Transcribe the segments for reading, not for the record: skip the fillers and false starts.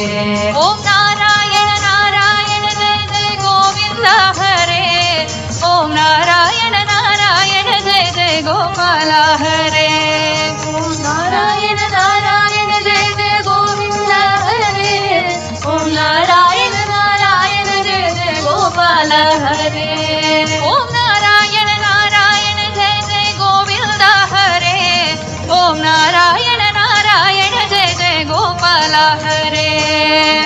ओम नारायण नारायण जय जय गोविंद हरे। ओम नारायण नारायण जय जय गोपाल हरे। ओम नारायण नारायण जय जय गोविंद हरे। ओम नारायण नारायण जय जय गोपाल हरे। ओम नारायण नारायण जय जय गोविंद हरे। ओम नारायण नारायण जय जय गोपाल हरे।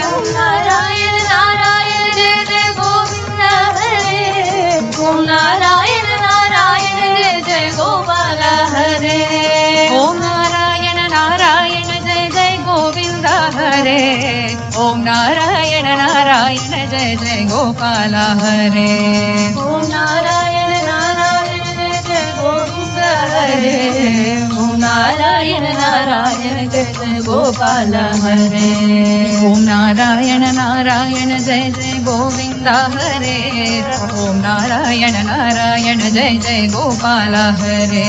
ओम नारायण नारायण जय जय गोविंद हरे। ओम नारायण नारायण जय जय गोपाल हरे। ओम नारायण नारायण जय जय गोविंद हरे। ओम नारायण नारायण जय जय गोपाल हरे। ओम नारायण नारायण जय जय गोविंद हरे। ओम नारायण नारायण जय जय गोपाल हरे। ओम नारायण नारायण जय जय गोविंद हरे। ओम नारायण नारायण जय जय गोपाल हरे।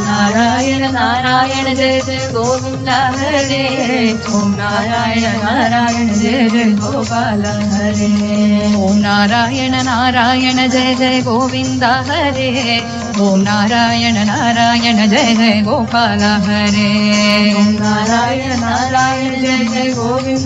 नारायण नारायण जय जय गोविंद हरे। ओम नारायण नारायण जय जय गोपाल हरे। ओम नारायण नारायण जय जय गोविंद हरे। ओम नारायण नारायण जय जय गोपाल हरे। ओम नारायण नारायण जय जय गोविंद